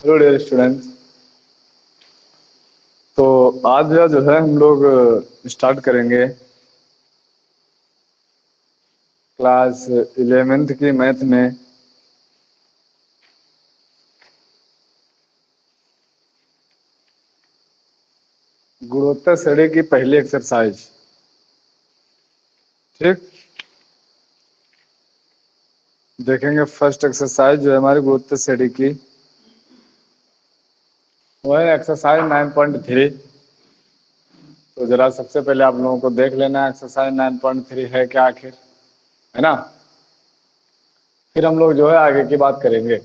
Hello dear students. तो आज जो है हम लोग स्टार्ट करेंगे क्लास 11th की मैथ में गुणोत्तर श्रेणी की पहली एक्सरसाइज। ठीक, देखेंगे फर्स्ट एक्सरसाइज जो है हमारी गुणोत्तर श्रेणी की, वो है एक्सरसाइज 9.3। तो जरा सबसे पहले आप लोगों को देख लेना एक्सरसाइज 9.3 है क्या आखिर, है ना। फिर हम लोग जो है आगे की बात करेंगे।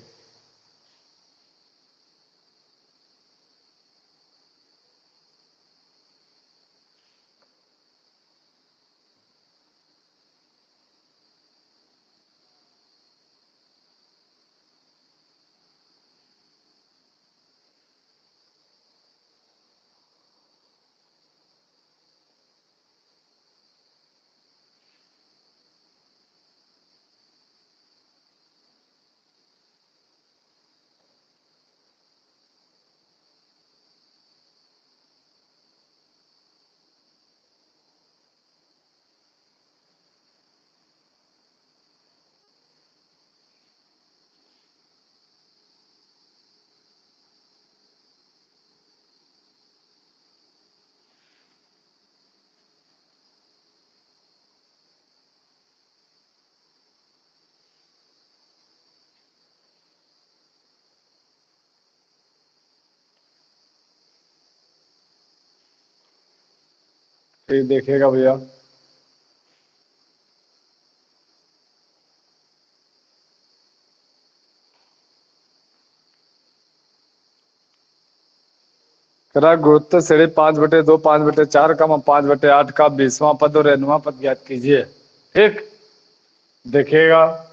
फिर देखिएगा भैया, करा गुणोत्तर श्रेणी 5/2, 5/4 का 5/8 का 20वां पद और nवां पद ज्ञात कीजिए। ठीक, देखिएगा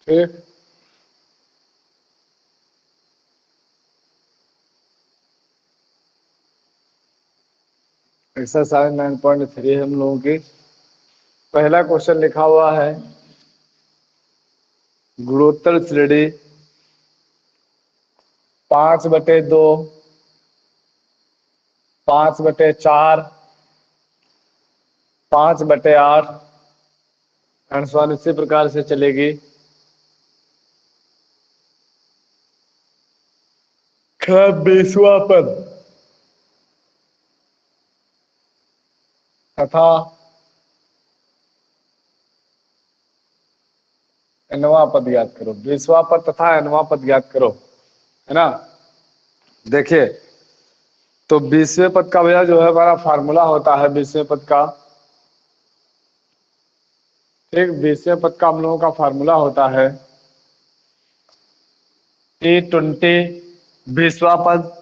ठीक। एक्सरसाइज 9.3 हम लोगों की पहला क्वेश्चन लिखा हुआ है गुणोत्तर श्रेणी 5/2, 5/4, 5/8 अनुसार इसी प्रकार से चलेगी। 20वां पद तथा nवां पद ज्ञात करो। 20वां पद तथा nवां पद ज्ञात करो, है ना। देखिए, तो 20वें पद का भैया जो है हमारा फार्मूला होता है 20वें पद का। ठीक, 20वें पद का हम लोगों का फार्मूला होता है T20 20वां पद।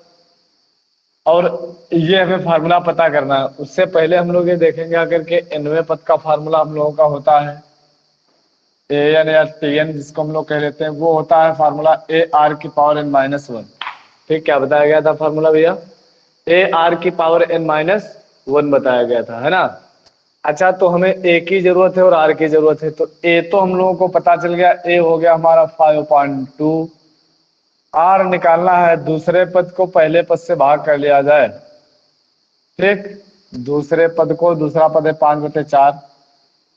और ये हमें फार्मूला पता करना है। उससे पहले हम लोग ये देखेंगे अगर के nवें पद का फार्मूला हम लोगों का होता है an या tn, जिसको हम लोग कह लेते हैं, वो होता है फार्मूला AR⁻n-1। ठीक, क्या बताया गया था फार्मूला भैया? AR⁻n-1 बताया गया था, है ना। अच्छा, तो हमें ए की जरूरत है और आर की जरूरत है। तो ए तो हम लोगों को पता चल गया, ए हो गया हमारा 5.2। आर निकालना है, दूसरे पद को पहले पद से भाग कर लिया जाए। ठीक, दूसरे पद को, दूसरा पद है 5/4।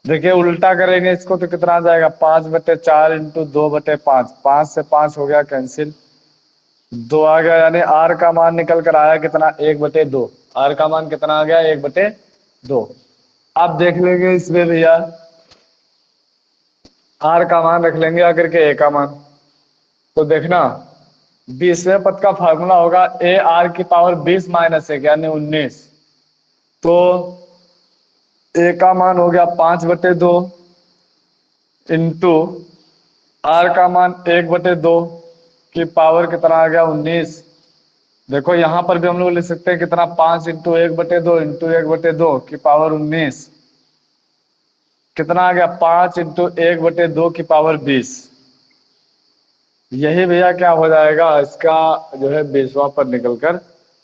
देखिए उल्टा करेंगे इसको तो कितना आ जाएगा, 5/4 इंटू 2/5। 5 से 5 हो गया कैंसिल, 2 आ गया, यानी आर का मान निकल कर आया कितना, 1/2। आर का मान कितना आ गया, 1/2। 2। अब देख लेंगे इसमें भैया आर का मान रख लेंगे आकर के ए का मान। तो देखना 20वें पद का फार्मूला होगा ए आर की पावर 20 माइनस 1 यानी 19। तो ए का मान हो गया 5/2 इंटू आर का मान 1/2 की पावर कितना आ गया 19। देखो यहां पर भी हम लोग लिख सकते हैं कितना 5 इंटू 1/2 इंटू 1/2 की पावर 19 कितना आ गया 5 इंटू 1/2 की पावर 20। यही भैया क्या हो जाएगा इसका जो है 20वां पद निकल कर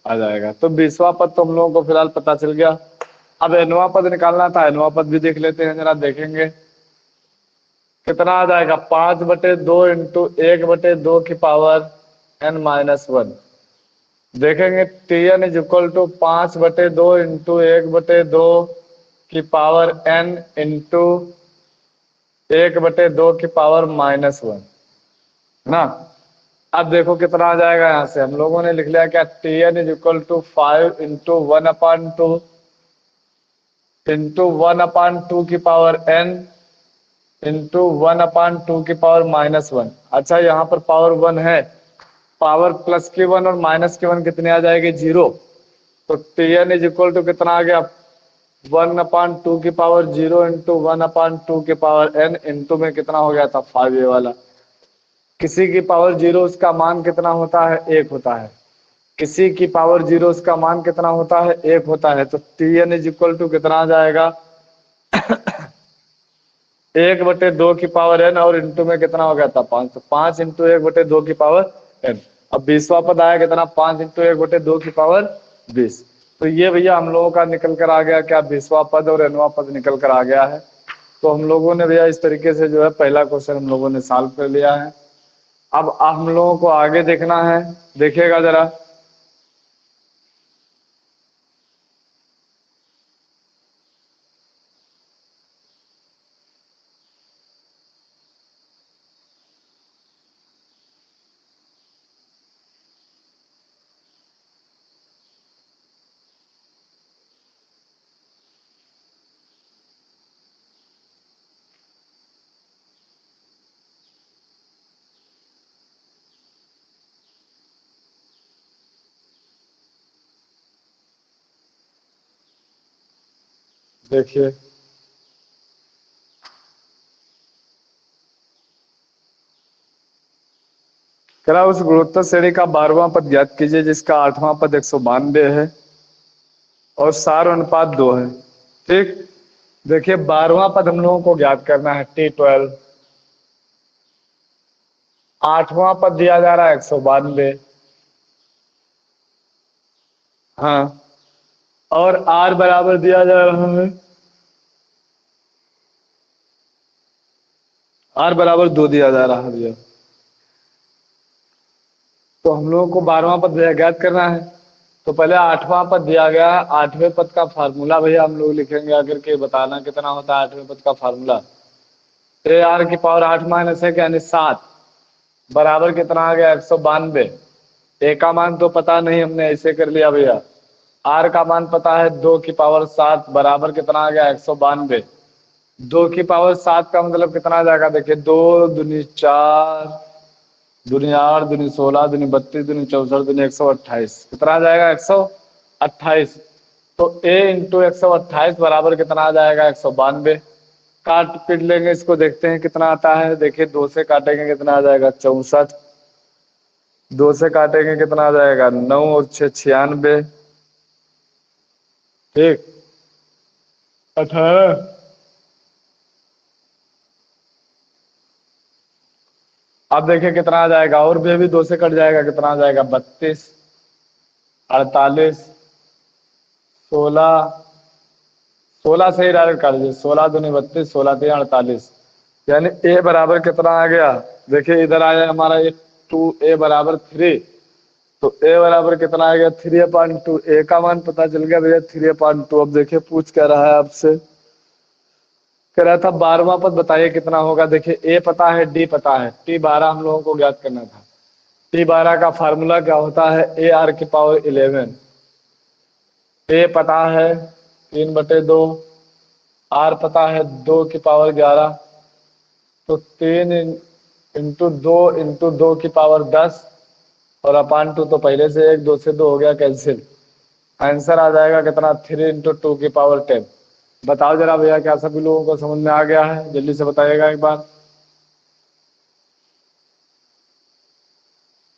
आ जाएगा। तो 20वां पद तो हम लोगों को फिलहाल पता चल गया। अब nवां पद निकालना था, nवां पद भी देख लेते हैं जरा, देखेंगे कितना आ जाएगा 5/2 इंटू 1/2 की पावर n-1। देखेंगे Tn is equal to 5/2 into 1/2 की पावर n इंटू 1/2 की पावर -1 ना। अब देखो कितना आ जाएगा, यहां से हम लोगों ने लिख लिया क्या Tn is equal to 5 into 1/2 into 1/2 की पावर n इंटू 1/2 की पावर -1। अच्छा यहाँ पर पावर 1 है, पावर प्लस की 1 और माइनस की 1 कितने आ जाएगी 0। तो Tn इज इक्वल टू कितना आ गया 1/2 की पावर 0 इंटू 1/2 की पावर n इंटू में कितना हो गया था 5 ये वाला। किसी की पावर 0 उसका मान कितना होता है 1 होता है, किसी की पावर 0 उसका मान कितना होता है 1 होता है। तो Tn इज इक्वल टू कितना आ जाएगा 1/2 की पावर n और इंटू में कितना हो गया था 5। तो 5 इंटू 1/2 की पावर n। अब 20वां पद आया कितना 5 इंटू 1/2 की पावर 20। तो ये भैया हम लोगों का निकल कर आ गया क्या 20वां पद और nवां पद निकल कर आ गया है। तो हम लोगों ने भैया इस तरीके से जो है पहला क्वेश्चन हम लोगों ने सॉल्व कर लिया है। अब हम लोगों को आगे देखना है, देखिएगा जरा। देखिए करा उस गुणोत्तर श्रेणी का 12वां पद ज्ञात कीजिए जिसका 8वां पद 192 है और सार अनुपात 2 है। ठीक, देखिए 12वां पद हम लोगों को ज्ञात करना है T12, 8वां पद दिया जा रहा है 192, हाँ, और R बराबर दिया जा रहा है R बराबर 2 दिया जा रहा है भैया। तो हम लोगों को 12वां पद ज्ञात करना है। तो पहले 8वां पद दिया गया है, 8वें पद का फार्मूला भैया हम लोग लिखेंगे आकर के, बताना कितना होता है 8वें पद का फार्मूला। ए आर की पावर 8 माइनस 1 यानी 7 बराबर कितना आ गया 192। ए का मान तो पता नहीं, हमने ऐसे कर लिया भैया। आर का मान पता है 2 की पावर 7 बराबर कितना आ गया 192। 2 की पावर 7 का मतलब कितना आ जाएगा, देखिए 2 दूनी 4 दूनी 8 दूनी 16 दूनी 32 दूनी 64 दूनी 128 कितना आ जाएगा 128। तो a इंटू 128 बराबर कितना आ जाएगा 192। काट पीट लेंगे इसको, देखते हैं कितना आता है। देखिए 2 से काटेंगे कितना आ जाएगा 64, 2 से काटेंगे कितना आ जाएगा 9 और 6 96, ठीक 18। अब देखिए कितना आ जाएगा, और भी अभी 2 से कट जाएगा कितना आ जाएगा 32, 48, 16, 16 से ही डायरेक्ट काट दीजिए, 16 दूनी 32, 16 3 48, यानी ए बराबर कितना आ गया। देखिए इधर आया हमारा 2, ए बराबर 3, तो ए बराबर कितना आ गया 3/2। ए का मान पता चल गया भैया 3/2। अब देखिए पूछ क्या रहा है आपसे, कह रहा था 12वां पद बताइए कितना होगा। देखिए ए पता है, डी पता है, T12 हम लोगों को ज्ञात करना था। T12 का फार्मूला क्या होता है ए आर की पावर 11। ए पता है 3/2। आर पता है 2 की पावर 11, तो 3 × 2 × 2 की पावर 10, और अपान 2 तो पहले से 1, 2 से 2 हो गया कैंसिल। आंसर आ जाएगा कितना, 3 × 2 की पावर 10। बताओ जरा भैया, क्या सभी लोगों को समझ में आ गया है? जल्दी से बताइएगा एक बार,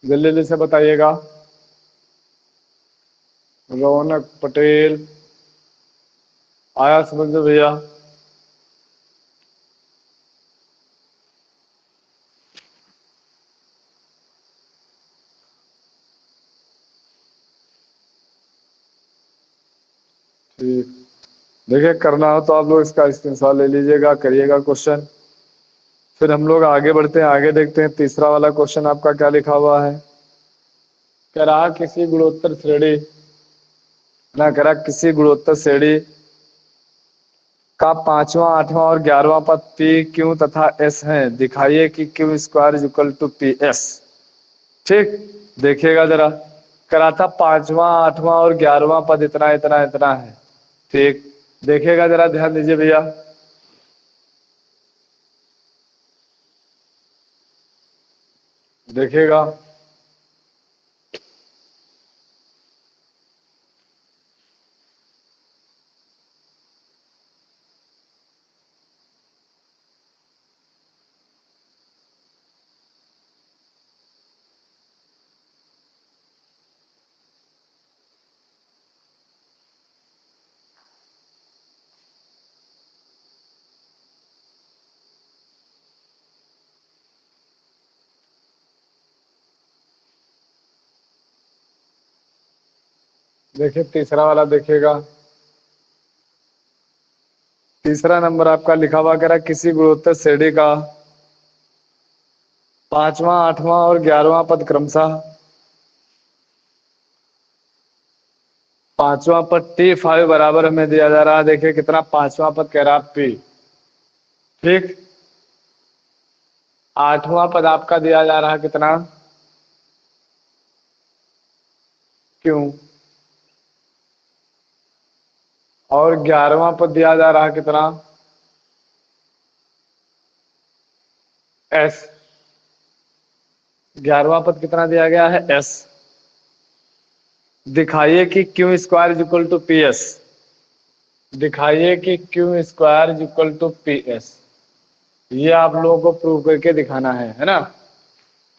जल्दी जल्दी से बताइएगा। रौनक पटेल आया समझ में भैया? ठीक, देखिए करना हो तो आप लोग इसका स्क्रीनशॉट ले लीजिएगा, करिएगा क्वेश्चन। फिर हम लोग आगे बढ़ते हैं, आगे देखते हैं तीसरा वाला क्वेश्चन आपका क्या लिखा हुआ है। कह रहा किसी गुणोत्तर श्रेणी, ना कह रहा किसी गुणोत्तर श्रेणी का 5वां 8वां और 11वां पद पी क्यू तथा एस है, दिखाइए कि Q square is equal to P S. ठीक, देखिएगा जरा, करा था 5वां 8वां और 11वां पद इतना इतना इतना है। ठीक, देखिएगा जरा, ध्यान दीजिए भैया, देखिएगा। देखिए तीसरा वाला देखिएगा, तीसरा नंबर आपका लिखा हुआ कह रहा किसी गुणोत्तर श्रेणी का 5वां 8वां और 11वां पद क्रमशः, 5वां पद T5 बराबर हमें दिया जा रहा है। देखिए कितना, 5वां पद कह रहा P। ठीक, 8वां पद आपका दिया जा रहा है कितना, क्यों, और 11वां पद दिया जा रहा है कितना, S। 11वां पद कितना दिया गया है, S। दिखाइए कि Q square is equal to P S, दिखाइए कि Q square is equal to P S. ये आप लोगों को प्रूव करके दिखाना है ना।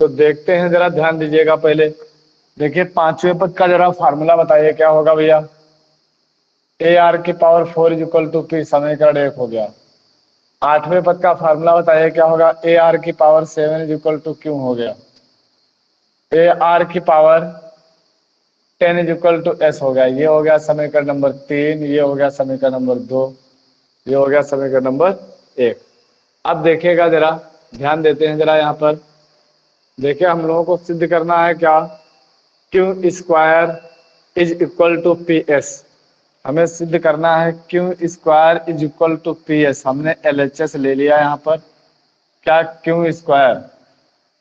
तो देखते हैं, जरा ध्यान दीजिएगा पहले। देखिए 5वें पद का जरा फार्मूला बताइए क्या होगा भैया। AR⁴ is equal to P, समीकरण 1 हो गया। 8वें पद का फार्मूला बताइए क्या होगा, AR⁴ is equal to Q हो गया। AR⁴ is equal to S हो गया। ये हो गया समीकरण नंबर 3, ये हो गया समीकरण नंबर 2, ये हो गया समीकरण नंबर 1। अब देखिएगा जरा, ध्यान देते हैं जरा यहाँ पर। देखिए हम लोगों को सिद्ध करना है क्या, Q square is equal to P S. हमें सिद्ध करना है Q square is equal to P S. हमने LHS ले लिया यहाँ पर, क्या, क्यू स्क्वायर।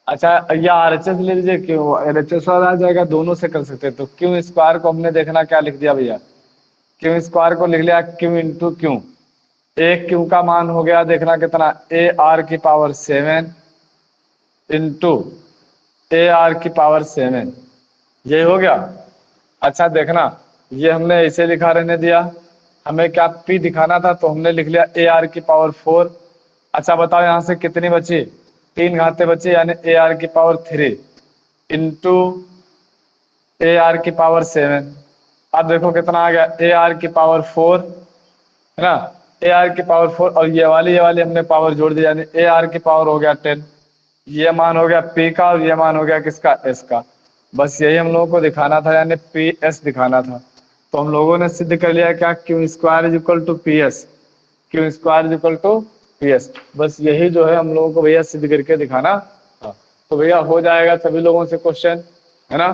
अच्छा, या RHS ले लीजिए, क्यों LHS वाला आ जाएगा, दोनों से कर सकते हैं। तो क्यू स्क्वायर को हमने देखना क्या लिख दिया भैया, क्यू स्क्वायर को लिख लिया क्यू इंटू क्यू। एक क्यू का मान हो गया देखना कितना, AR⁴ इंटू AR⁴ ये हो गया। अच्छा देखना, ये हमने ऐसे लिखा रहने दिया, हमें क्या P दिखाना था, तो हमने लिख लिया AR⁴। अच्छा बताओ यहाँ से कितनी बची, 3 घातें बची, यानी AR⁴ इंटू AR⁴। अब देखो कितना आ गया, AR⁴ है ना, AR⁴ और ये वाली हमने पावर जोड़ दी, यानी AR⁴ हो गया 10। ये मान हो गया P का, और ये मान हो गया किसका, S का। बस यही हम लोगों को दिखाना था, यानी PS दिखाना था। तो हम लोगों ने सिद्ध कर लिया क्या, Q square is equal to P S, Q square is equal to P S. बस यही जो है हम लोगों को भैया सिद्ध करके दिखाना था। तो भैया हो जाएगा सभी लोगों से क्वेश्चन, है ना,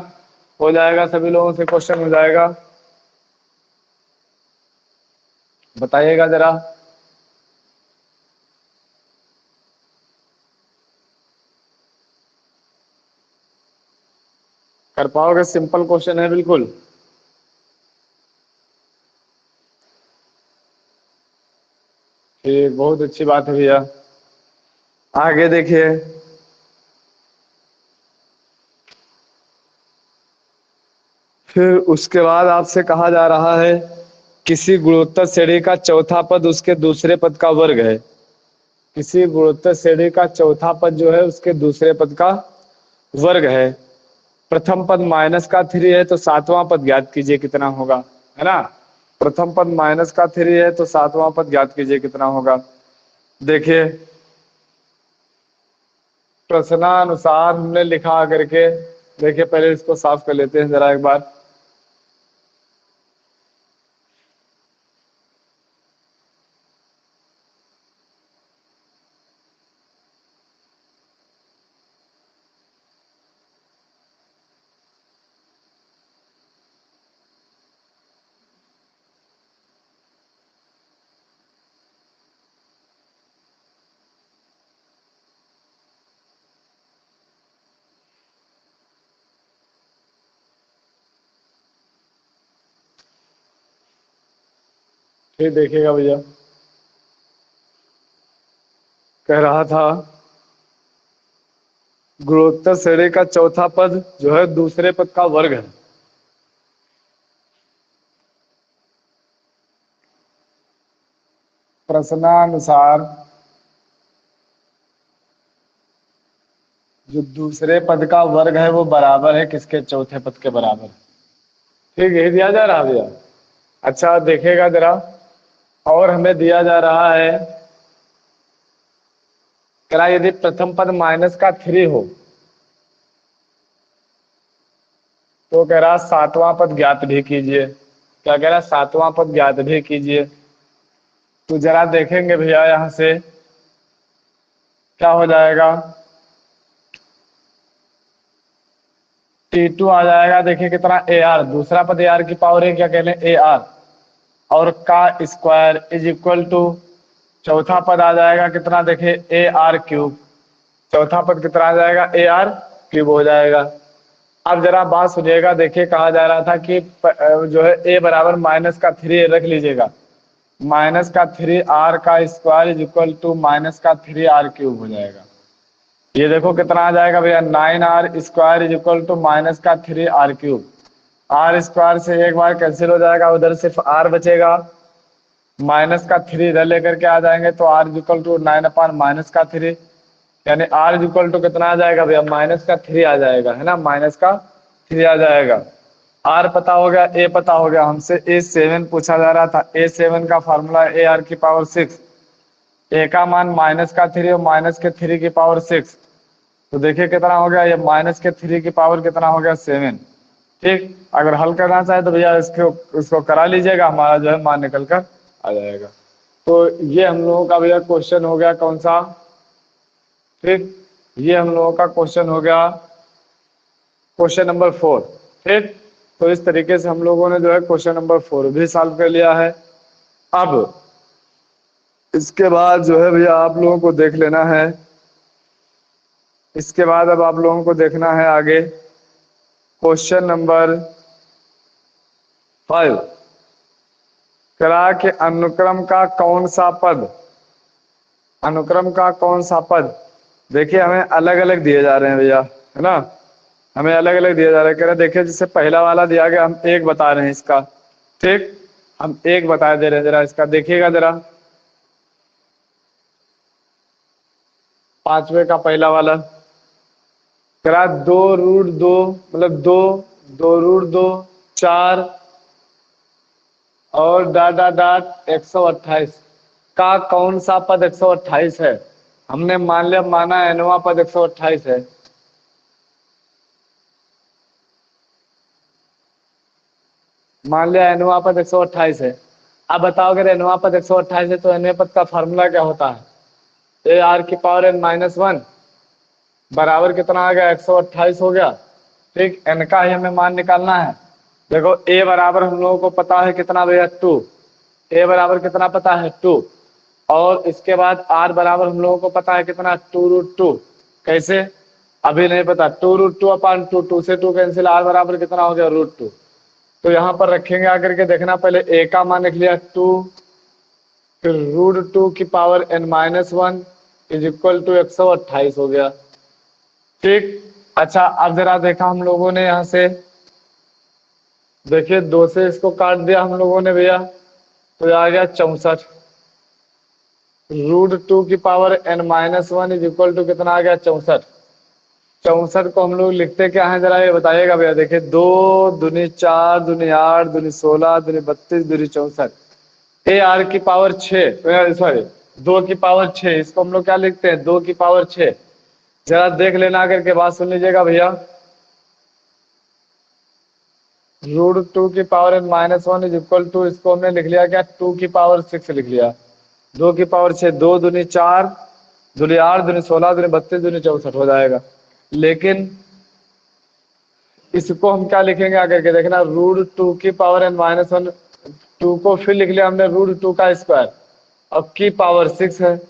हो जाएगा सभी लोगों से क्वेश्चन, हो जाएगा। बताइएगा जरा। कर पाओगे, सिंपल क्वेश्चन है बिल्कुल। ठीक, बहुत अच्छी बात है भैया। आगे देखिए, फिर उसके बाद आपसे कहा जा रहा है किसी गुणोत्तर श्रेणी का चौथा पद उसके दूसरे पद का वर्ग है। किसी गुणोत्तर श्रेणी का चौथा पद जो है उसके दूसरे पद का वर्ग है। प्रथम पद माइनस का 3 है तो सातवां पद ज्ञात कीजिए कितना होगा, है ना। प्रथम पद माइनस का 3 है तो सातवां पद ज्ञात कीजिए कितना होगा। देखिए, प्रश्नानुसार हमने लिखा करके, देखिए पहले इसको साफ कर लेते हैं जरा एक बार। फिर देखिएगा भैया, कह रहा था गुणोत्तर श्रेणी का चौथा पद जो है दूसरे पद का वर्ग है। प्रश्नानुसार जो दूसरे पद का वर्ग है वो बराबर है किसके, चौथे पद के बराबर। ठीक, यही दिया जा रहा भैया। अच्छा देखिएगा जरा, और हमें दिया जा रहा है क्या, यदि प्रथम पद माइनस का 3 हो तो कह रहा सातवां पद ज्ञात भी कीजिए। क्या कह रहा, सातवां पद ज्ञात भी कीजिए। तो जरा देखेंगे भैया यहां से क्या हो जाएगा। T2 आ जाएगा, देखिए कितना, AR, दूसरा पद AR की पावर है, क्या कह लें AR, और का स्क्वायर इज इक्वल टू, चौथा पद आ जाएगा कितना, देखिए AR क्यूब। चौथा पद कितना आ जाएगा, AR क्यूब हो जाएगा। अब जरा बात सुनिएगा, देखिए कहा जा रहा था कि जो है A बराबर माइनस का 3 रख लीजिएगा। माइनस का 3R का square is equal to minus का 3R क्यूब हो जाएगा। ये देखो कितना आ जाएगा भैया, 9R square is equal to minus का 3R क्यूब। आर स्क्वायर से एक बार कैंसिल हो जाएगा, उधर सिर्फ R बचेगा। माइनस का 3 इधर लेकर के आ जाएंगे तो R is equal to 9 minus का 3, यानी R इज इक्वल टू कितना आ जाएगा भैया, माइनस का 3 आ जाएगा, है ना, माइनस का 3 आ जाएगा। R पता हो गया, A पता हो गया। हमसे A7 पूछा जा रहा था। A7 का फॉर्मूला है AR की पावर 6। A का मान माइनस का 3 और माइनस के 3 की पावर 6, तो देखिए कितना हो गया, ये माइनस के 3 की पावर कितना हो गया, 7। ठीक, अगर हल करना चाहे तो भैया इसको करा लीजिएगा, हमारा जो है मान निकल कर आ जाएगा। तो ये हम लोगों का भैया क्वेश्चन हो गया कौन सा, ठीक, ये हम लोगों का क्वेश्चन हो गया क्वेश्चन नंबर 4। ठीक, तो इस तरीके से हम लोगों ने जो है क्वेश्चन नंबर 4 भी सॉल्व कर लिया है। अब इसके बाद जो है भैया आप लोगों को देख लेना है, इसके बाद अब आप लोगों को देखना है आगे क्वेश्चन नंबर 5। करा के अनुक्रम का कौन सा पद, अनुक्रम का कौन सा पद, देखिए हमें अलग अलग दिए जा रहे हैं भैया, है ना, हमें अलग अलग दिए जा रहे हैं। कह रहे देखिए जैसे पहला वाला दिया गया, हम एक बता रहे हैं इसका। ठीक, हम एक बता दे रहे हैं, जरा इसका देखिएगा जरा। पांचवे का पहला वाला करा 2√2, मतलब 2 4 और डॉट डॉट डॉट 128 का कौन सा पद 128 है। हमने मान लिया, माना एनवा पद 128 है। मान लिया एनवा पद 128 है। अब बताओ अगर एनवा पद 128 है तो एनवे पद का फॉर्मूला क्या होता है, AR की पावर n-1 बराबर कितना आ गया, 128 हो गया। ठीक, n का ही हमें मान निकालना है। देखो A बराबर हम लोगों को पता है कितना भैया, 2। A बराबर कितना पता है, 2। और इसके बाद R बराबर हम लोगों को पता है कितना, 2√2। कैसे, अभी नहीं पता, 2√2/2, 2 से 2 कैंसिल, R बराबर कितना हो गया, √2। तो यहाँ पर रखेंगे आकर के, देखना पहले A का मान लिख लिया 2, फिर √2⁻n-1 इज इक्वल टू 128 हो गया। ठीक। अच्छा अब जरा देखा हम लोगों ने यहां से, देखिए 2 से इसको काट दिया हम लोगों ने भैया, तो ये आ गया 64। √2⁻n-1 इज इक्वल टू कितना आ गया 64। 64 को हम लोग लिखते क्या है जरा ये बताइएगा भैया। देखिए 2 दूनी 4 दूनी 8 दूनी 16 दूनी 32 दूनी 64, ए आर की पावर 6, सॉरी 2 की पावर 6, इसको हम लोग क्या लिखते हैं 2 की पावर 6। जरा देख लेना करके बात सुन लीजिएगा भैया। √2⁻n-1 इज इक्वल टू, इसको हमने लिख लिया क्या 2 की पावर 6 लिख लिया। 2 की पावर 6, 2 दूनी 4 दूनी 8 दूनी 16 दूनी 32 दूनी 64 हो जाएगा। लेकिन इसको हम क्या लिखेंगे आकर के देखना, √2⁻n-1, 2 को फिर लिख लिया हमने √2 का स्क्वायर, अब की पावर 6 है,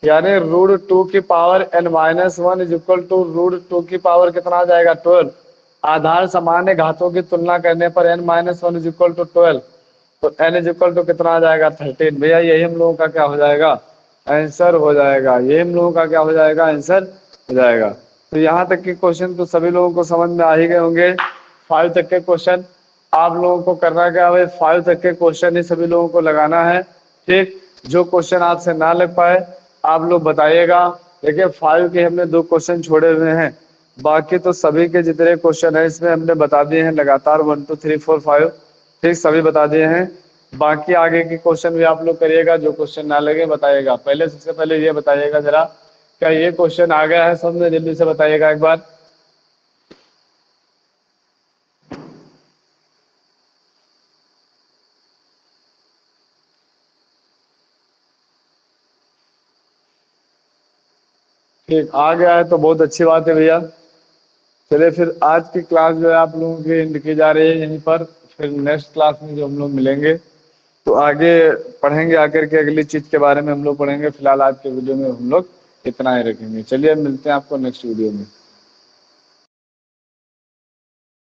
यानी √2⁻n-1 इज इक्वल टू √2 की पावर कितना आ जाएगा 12। आधार सामान्य घातों की तुलना करने पर n-1 इज इक्वल टू 12, तो n इज इक्वल टू कितना आ जाएगा 13। भैया यही हम लोगों का क्या हो जाएगा आंसर हो जाएगा, यही हम लोगों का क्या हो जाएगा आंसर हो जाएगा। तो यहाँ तक के क्वेश्चन तो सभी लोगों को समझ में आ ही गए होंगे। 5 तक के क्वेश्चन आप लोगों को करना क्या है, 5 तक के क्वेश्चन ही सभी लोगों को लगाना है। ठीक। जो क्वेश्चन आपसे ना लग पाए आप लोग बताइएगा। देखिए 5 के हमने 2 क्वेश्चन छोड़े हुए हैं, बाकी तो सभी के जितने क्वेश्चन है इसमें हमने बता दिए हैं लगातार 1 2 3 4 5, ठीक सभी बता दिए हैं। बाकी आगे के क्वेश्चन भी आप लोग करिएगा, जो क्वेश्चन ना लगे बताइएगा। पहले सबसे पहले ये बताइएगा जरा, क्या ये क्वेश्चन आ गया है समझ में, जल्दी से बताइएगा एक बार। ठीक आ गया है तो बहुत अच्छी बात है भैया। चलिए फिर आज की क्लास जो है आप लोगों की एंड की जा रही है यहीं पर। फिर नेक्स्ट क्लास में जो हम लोग मिलेंगे तो आगे पढ़ेंगे आकर के अगली चीज के बारे में हम लोग पढ़ेंगे। फिलहाल आज के वीडियो में हम लोग इतना ही रखेंगे। चलिए मिलते हैं आपको नेक्स्ट वीडियो में।